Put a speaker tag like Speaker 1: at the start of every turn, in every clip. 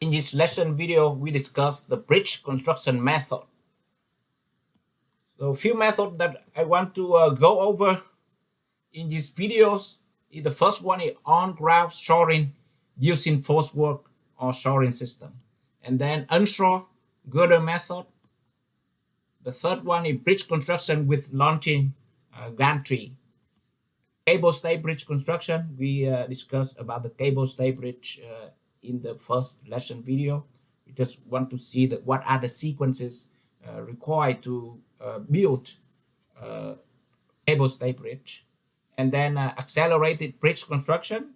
Speaker 1: In this lesson video, we discussed the bridge construction method. So, a few methods that I want to go over in these videos. The first one is on-ground shoring using force work or shoring system, and then onshore girder method. The third one is bridge construction with launching gantry. Cable stay bridge construction. We discussed about the cable stay bridge in the first lesson video. We just want to see that what are the sequences required to build cable stay bridge, and then accelerated bridge construction,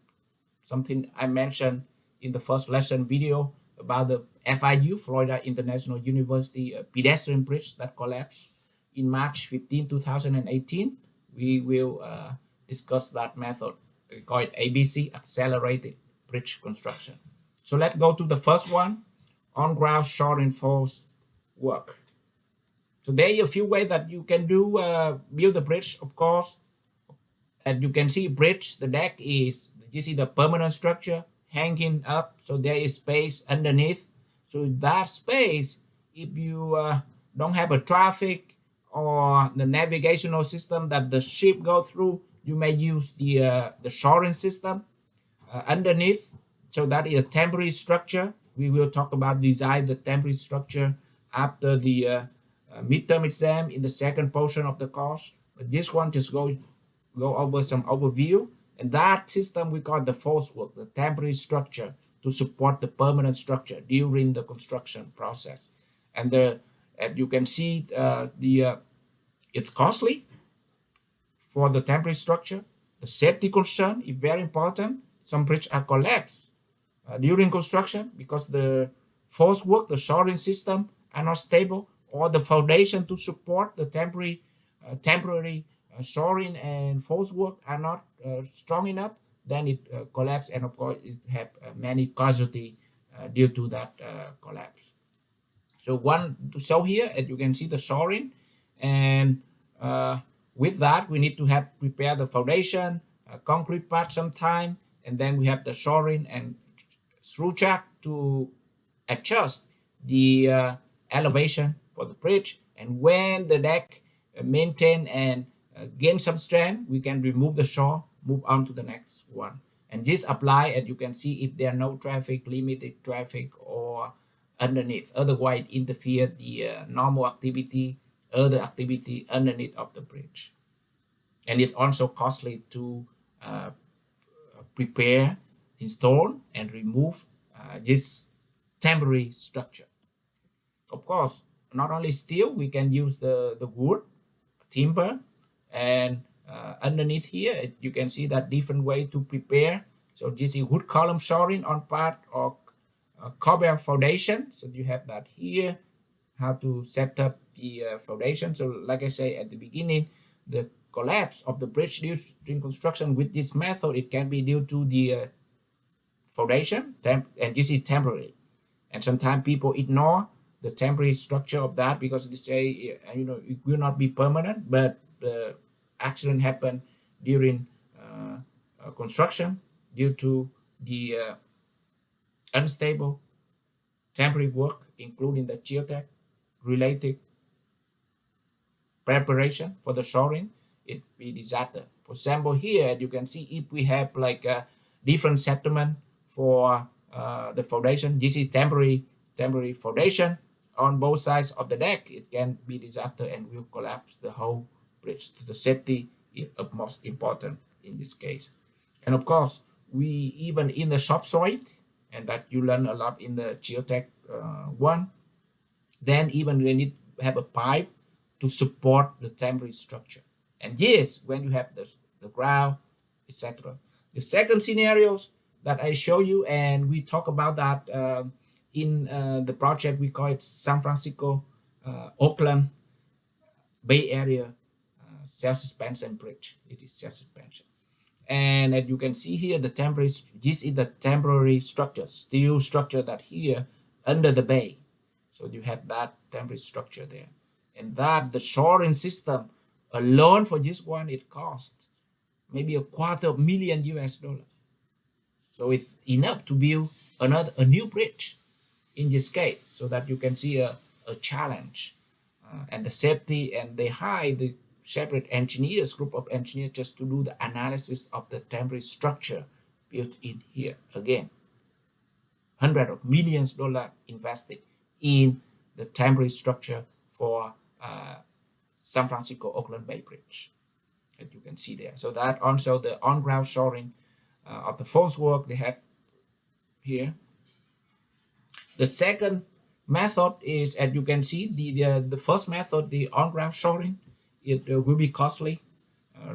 Speaker 1: something I mentioned in the first lesson video about the FIU, Florida International University pedestrian bridge that collapsed in March 15, 2018. We will discuss that method. We call it ABC, accelerated bridge construction. So let's go to the first one, on-ground shoring force work. So there are a few ways that you can do build the bridge, of course. As you can see, bridge, the deck is, you see the permanent structure hanging up, so there is space underneath. So that space, if you don't have a traffic or the navigational system that the ship go through, you may use the shoring system underneath. So that is a temporary structure. We will talk about design the temporary structure after the midterm exam in the second portion of the course. But this one just go over some overview. And that system we call the force work, the temporary structure to support the permanent structure during the construction process. And as you can see, it's costly for the temporary structure. The safety concern is very important. Some bridges are collapsed during construction because the force work, the shoring system are not stable, or the foundation to support the temporary shoring and force work are not strong enough, then it collapses, and of course it have many casualties due to that collapse. So one to show here, as you can see the shoring, and with that we need to have prepare the foundation, concrete part sometime, and then we have the shoring and screw jack to adjust the elevation for the bridge. And when the deck maintain and gain some strength, we can remove the shore, move on to the next one. And this apply, and you can see if there are no traffic, limited traffic, or underneath. Otherwise, interfere the normal activity, other activity underneath of the bridge. And it's also costly to prepare, install, and remove this temporary structure. Of course, not only steel, we can use the wood, timber, and underneath here you can see that different way to prepare. So this is wood column shoring on part of cobble foundation. So you have that here, how to set up the foundation. So like I say at the beginning, the collapse of the bridge during construction with this method, it can be due to the foundation, and this is temporary. And sometimes people ignore the temporary structure of that because they say, it will not be permanent, but the accident happened during construction due to the unstable temporary work, including the geotech related preparation for the shoring. It be disaster. For example, here you can see if we have like a different settlement for the foundation. This is temporary foundation on both sides of the deck. It can be disaster and will collapse the whole bridge. The safety is of most important in this case. And of course, we even in the subsoil, and that you learn a lot in the geotech one, then even we need to have a pipe to support the temporary structure. And yes, when you have the ground, etc. The second scenarios that I show you, and we talk about that in the project, we call it San Francisco, Oakland, Bay Area self-suspension bridge. It is self-suspension. And as you can see here, this is the temporary structure, steel structure that here under the bay. So you have that temporary structure there. And that the shoring system alone for this one, it costs maybe $250,000 US. So it's enough to build a new bridge. in this case, so that you can see a challenge and the safety, and they hire the separate engineers, group of engineers, just to do the analysis of the temporary structure built in here. Again, hundreds of millions of dollars invested in the temporary structure for San Francisco Oakland Bay Bridge, that you can see there. So that also the on-ground shoring of the false work they have here. The second method is, as you can see, the first method, the on-ground shoring, it will be costly,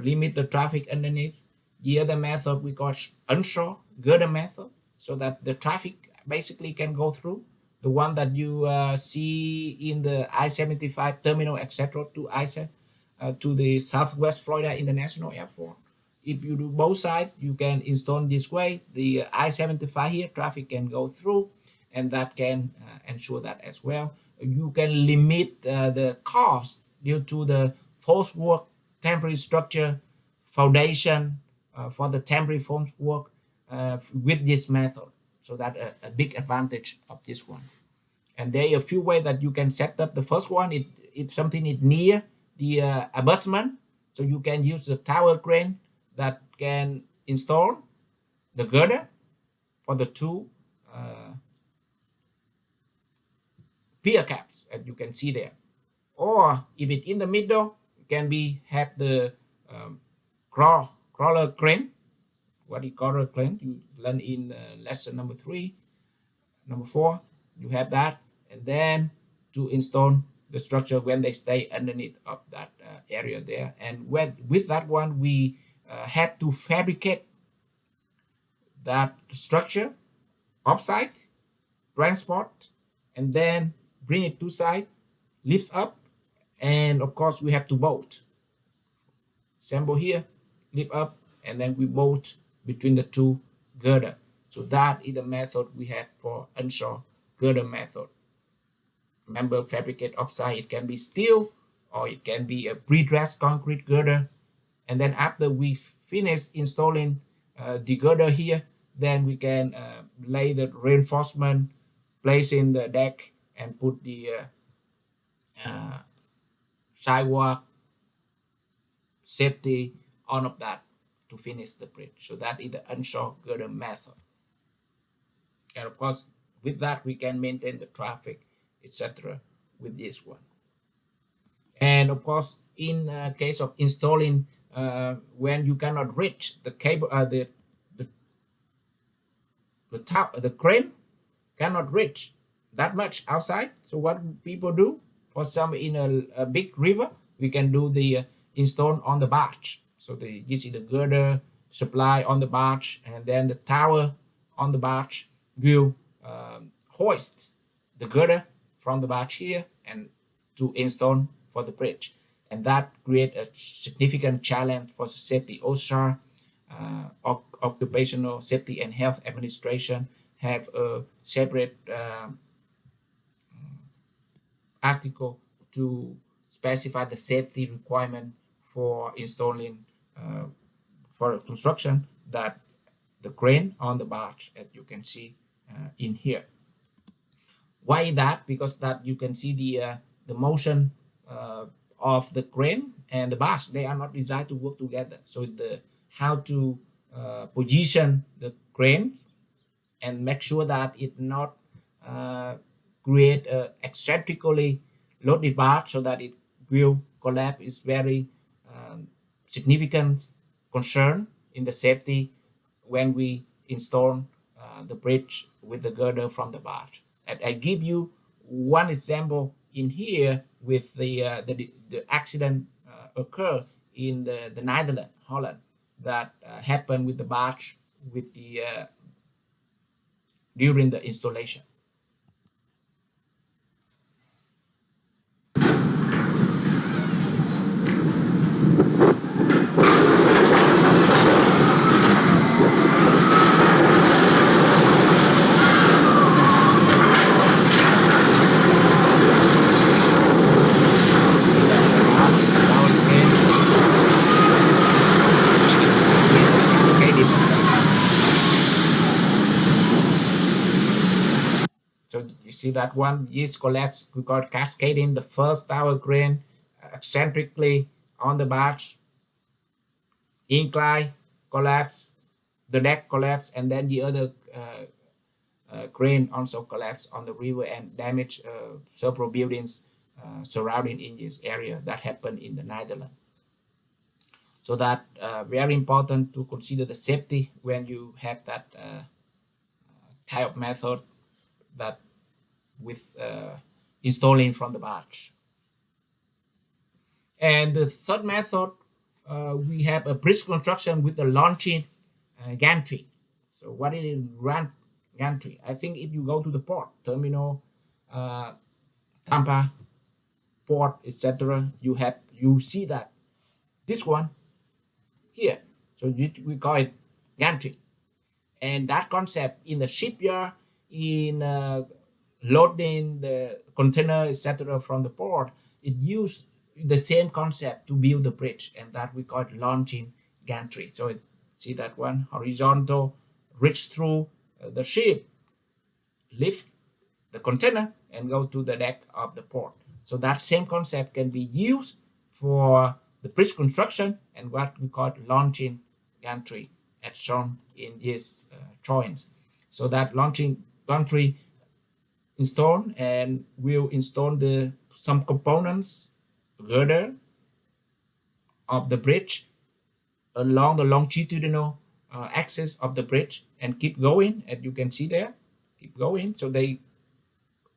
Speaker 1: limit the traffic underneath. The other method we call onshore girder method, so that the traffic basically can go through. The one that you see in the I-75 terminal, etc., to the Southwest Florida International Airport. If you do both sides, you can install this way. The I-75 here, traffic can go through, and that can ensure that as well. You can limit the cost due to the false work temporary structure foundation for the temporary false work with this method. So that a big advantage of this one. And there are a few ways that you can set up. The first one, if something is near the abutment, so you can use the tower crane that can install the girder for the two pier caps, as you can see there. Or if it's in the middle, it can be have the crawler crane. What you call a crane? You learn in lesson number 3, number 4. You have that, and then to install the structure when they stay underneath of that area there. And with that one, we have to fabricate that structure offsite, transport, and then bring it to site, lift up, and of course we have to bolt. Assemble here, lift up, and then we bolt between the two girder. So that is the method we have for onshore girder method. Remember, fabricate offsite, it can be steel or it can be a pre-dressed concrete girder. And then after we finish installing the girder here, then we can lay the reinforcement, place in the deck, and put the sidewalk safety on of that to finish the bridge. So that is the onshore girder method. And of course, with that we can maintain the traffic, etc. with this one. And of course, in case of installing when you cannot reach the cable, the crane cannot reach that much outside. So what people do, for some in a big river, we can do the install on the barge. So you see the girder supply on the barge, and then the tower on the barge will hoist the girder from the barge here and to install for the bridge. And that creates a significant challenge for the safety. OSHA, Occupational Safety and Health Administration, have a separate article to specify the safety requirement for installing for construction, that the crane on the barge, as you can see in here. Why that? Because that you can see the motion of the crane and the barge, they are not designed to work together. So the how to position the crane and make sure that it not create a eccentrically loaded barge so that it will collapse is very significant concern in the safety when we install the bridge with the girder from the barge. And I give you one example in here with the accident occur in the Netherlands, Holland, that happened with the barge with the during the installation. You see that one, this collapse, we got cascading the first tower crane eccentrically on the barge, incline collapse, the deck collapse, and then the other crane also collapsed on the river and damaged several buildings surrounding in this area. That happened in the Netherlands. So that very important to consider the safety when you have that type of method that with installing from the barge. And the third method, we have a bridge construction with the launching gantry. So what is gantry? I think if you go to the port terminal, Tampa port, etc., you see that this one here. So we call it gantry, and that concept in the shipyard, in loading the container, etc., from the port, it used the same concept to build the bridge, and that we call it launching gantry. So see that one, horizontal, reach through the ship, lift the container, and go to the deck of the port. So that same concept can be used for the bridge construction and what we call launching gantry, as shown in these drawings. So that launching gantry install, and we'll install some components, girder of the bridge along the longitudinal axis of the bridge, and keep going, as you can see there, keep going. So they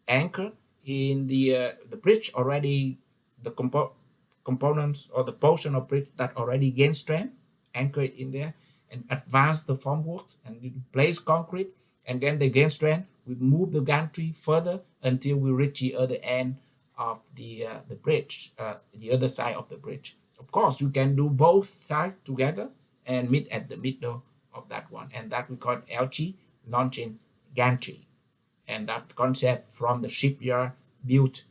Speaker 1: anchor in the bridge already, the components or the portion of bridge that already gain strength, anchor it in there, and advance the formworks and place concrete, and then they gain strength. We move the gantry further until we reach the other end of the bridge, the other side of the bridge. Of course, you can do both sides together and meet at the middle of that one, and that we call LG, launching gantry. And that concept from the shipyard built,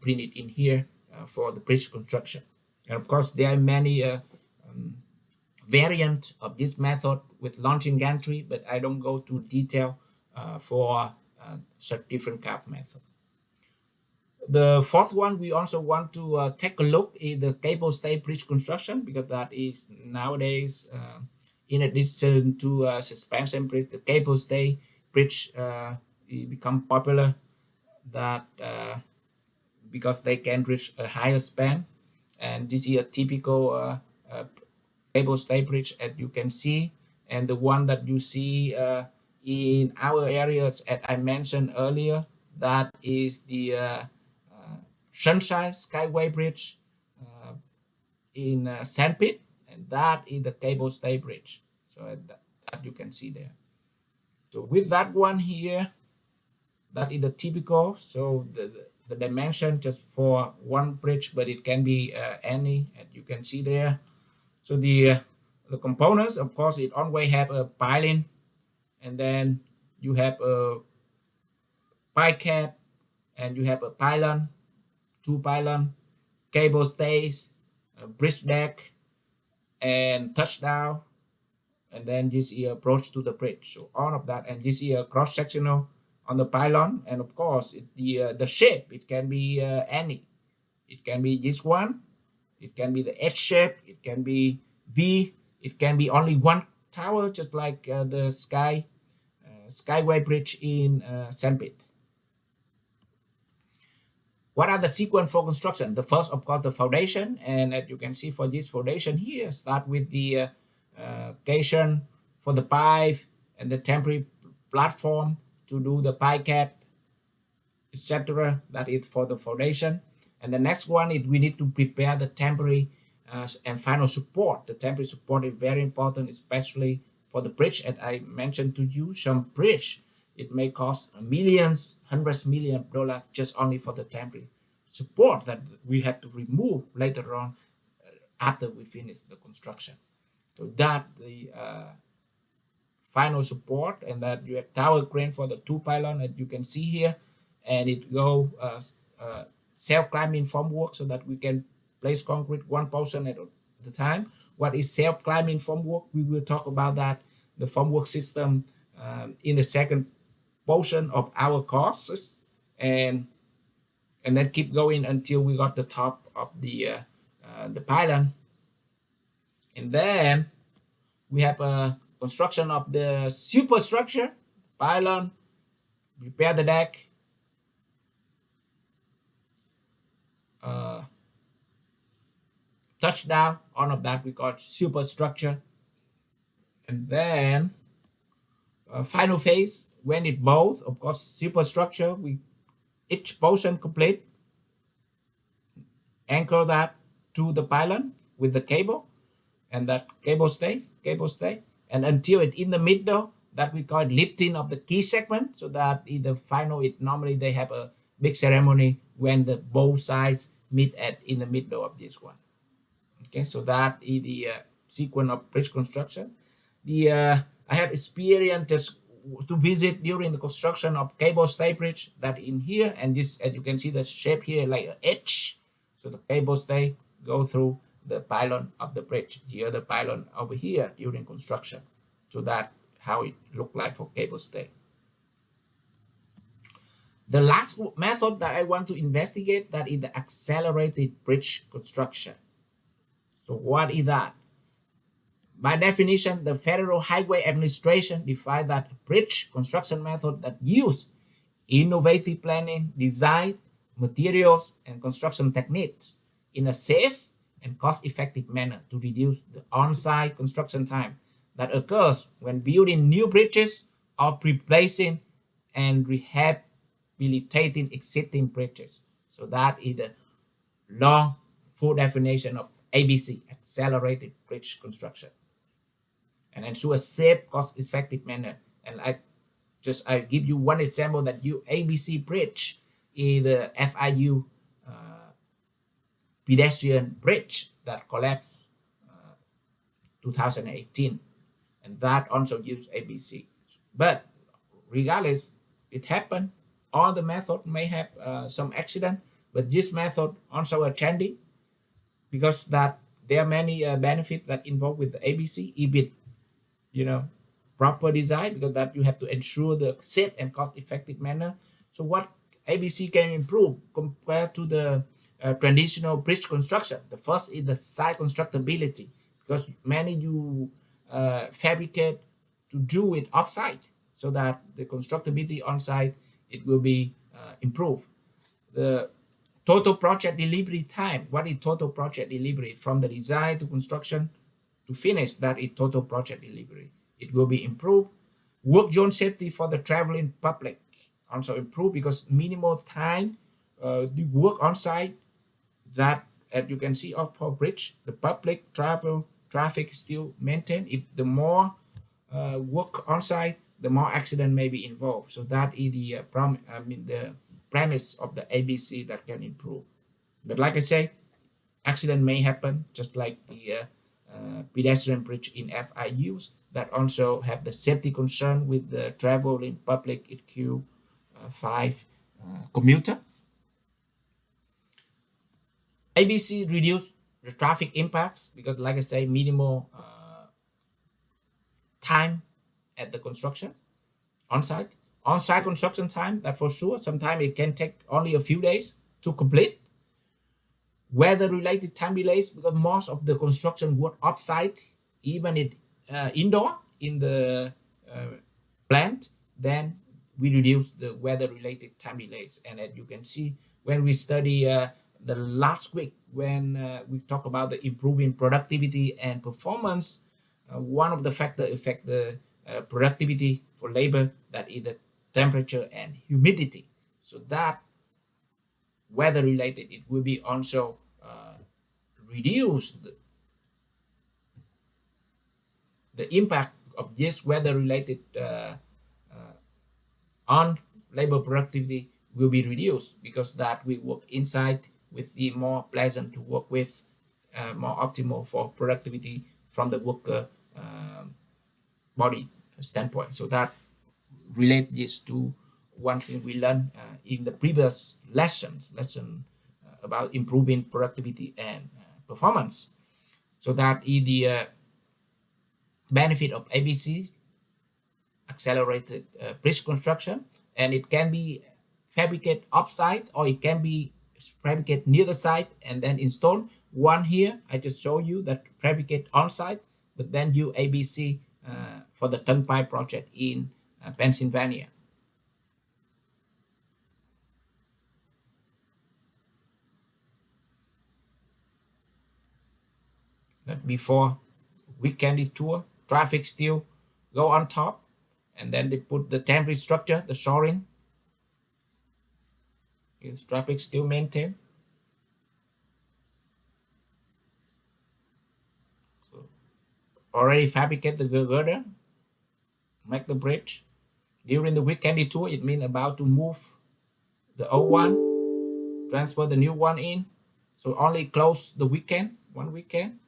Speaker 1: printed in here for the bridge construction. And of course, there are many variants of this method with launching gantry, but I don't go to detail for such different kind of method. The fourth one, we also want to take a look at the cable stay bridge construction, because that is nowadays, in addition to suspension bridge, the cable stay bridge become popular, that because they can reach a higher span. And this is a typical cable stay bridge, as you can see. And the one that you see in our areas, as I mentioned earlier, that is the Sunshine Skyway Bridge in Sandpit, and that is the cable stay bridge. So that you can see there. So with that one here, that is the typical. So the dimension just for one bridge, but it can be any, as you can see there. So the components, of course, it always have a piling, and then you have a pile cap, and you have a pylon, two pylon, cable stays, a bridge deck, and touchdown, and then this is approach to the bridge. So all of that, and this is a cross sectional on the pylon, and of course the shape, it can be any. It can be this one, it can be the H shape, it can be V, it can be only one tower, just like the Skyway Bridge in Sandpit. What are the sequence for construction? The first, of course, the foundation, and as you can see for this foundation here, start with the occasion for the pipe and the temporary platform to do the pie cap, etc. That is for the foundation. And the next one is we need to prepare the temporary and final support. The temporary support is very important, especially for the bridge. As I mentioned to you, some bridge, it may cost millions, hundreds of millions of dollars just only for the temporary support that we have to remove later on after we finish the construction. So that the final support, and that you have tower crane for the two pylon, as you can see here, and it go self-climbing formwork, so that we can place concrete one portion at the time. What is self-climbing formwork? We will talk about that, the formwork system, in the second portion of our courses, and then keep going until we got the top of the pylon. And then we have a construction of the superstructure, pylon, prepare the deck, touchdown, all of that we call superstructure. And then final phase, when it both, of course, superstructure, we each portion complete, anchor that to the pylon with the cable, and that cable stay, and until it in the middle, that we call it lifting of the key segment, so that in the final, it normally they have a big ceremony when the both sides meet at in the middle of this one. Okay, so that is the sequence of bridge construction. I have experience just to visit during the construction of cable stay bridge, that in here, and this, as you can see the shape here like an H. So the cable stay go through the pylon of the bridge, the other pylon over here during construction. So that how it look like for cable stay. The last method that I want to investigate, that is the accelerated bridge construction. So what is that? By definition, the Federal Highway Administration defined that bridge construction method that use innovative planning, design, materials, and construction techniques in a safe and cost-effective manner to reduce the on-site construction time that occurs when building new bridges or replacing and rehabilitating existing bridges. So that is the long full definition of ABC, accelerated bridge construction, and ensure a safe, cost-effective manner. And I give you one example that ABC bridge is the FIU pedestrian bridge that collapsed 2018, and that also use ABC. But regardless, it happened. All the method may have some accident, but this method also a trendy, because that there are many benefits that involved with the ABC, if it, proper design, because that you have to ensure the safe and cost-effective manner. So what ABC can improve compared to the traditional bridge construction? The first is the site constructability, because many you fabricate to do it off-site, so that the constructability on-site, it will be improved. The total project delivery time. What is total project delivery? From the design to construction to finish, that is total project delivery. It will be improved. Work zone safety for the traveling public also improved, because minimal time the work on site, that as you can see off Paul Bridge, the public traffic still maintained. If the more work on site, the more accident may be involved. So that is the the premise of the ABC that can improve. But like I say, accident may happen, just like the pedestrian bridge in FIUs that also have the safety concern with the traveling public in Q5 commuter. ABC reduce the traffic impacts, because like I say, minimal time at the construction on-site. On-site construction time, that for sure, sometimes it can take only a few days to complete. Weather-related time delays, because most of the construction work off-site, even it indoor in the plant, then we reduce the weather-related time delays. And as you can see, when we study the last week, when we talk about the improving productivity and performance, one of the factors affect the productivity for labor, that is the temperature and humidity. So that weather related, it will be also reduce the impact of this weather related on labor productivity will be reduced, because that we work inside with the more pleasant to work with, more optimal for productivity from the worker body standpoint. So that relate this to one thing we learned in the previous lesson about improving productivity and performance. So that is the benefit of ABC. accelerated bridge construction, and it can be fabricated offsite or it can be fabricated near the site and then installed. One here, I just show you that fabricate on site, but then you ABC for the Turnpike project in Pennsylvania. But before weekend tour, traffic still go on top, and then they put the temporary structure, the shoring. Is traffic still maintained? So already fabricate the girder, make the bridge. During the weekend tour, it means about to move the old one, transfer the new one in. So only close the weekend, one weekend,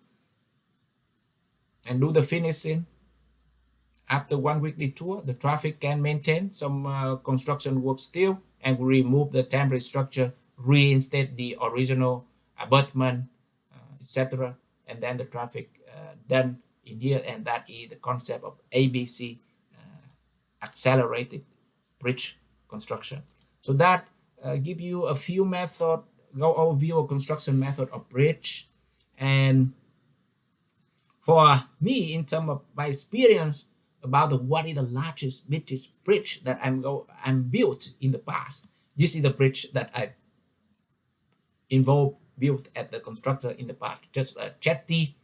Speaker 1: and do the finishing. After one weekly tour, the traffic can maintain some construction work still and remove the temporary structure, reinstate the original abutment, etc. And then the traffic done in here, and that is the concept of ABC, accelerated bridge construction. So that give you a few method, go overview of construction method of bridge. And for me, in terms of my experience about what is the largest bridge that I'm built in the past, this is the bridge that I involved built at the constructor in the past, just a jetty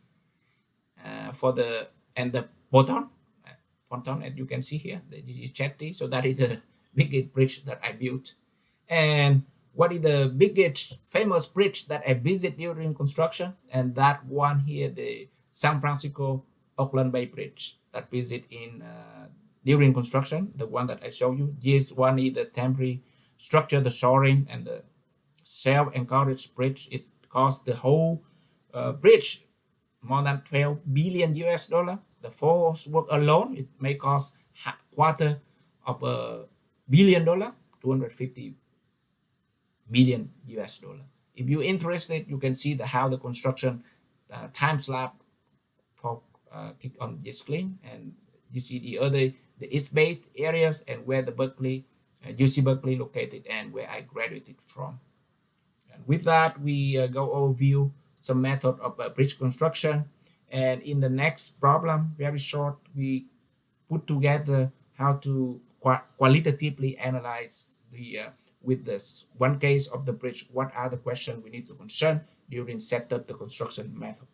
Speaker 1: for the and the ponton, as you can see here. This is jetty, so that is the biggest bridge that I built. And what is the biggest famous bridge that I visit during construction? And that one here, the San Francisco Oakland Bay Bridge that visit in during construction, the one that I show you. This one is the temporary structure, the shoring and the self-encouraged bridge. It cost the whole bridge more than 12 billion US dollar. The force work alone, it may cost quarter of $1 billion, 250 million US dollar. If you're interested, you can see how the construction time lapse click on this screen, and you see the East Bay areas and where the UC Berkeley located and where I graduated from. And with that, we go overview some method of bridge construction. And in the next problem, very short, we put together how to qualitatively analyze the with this one case of the bridge. What are the questions we need to concern during setup the construction method?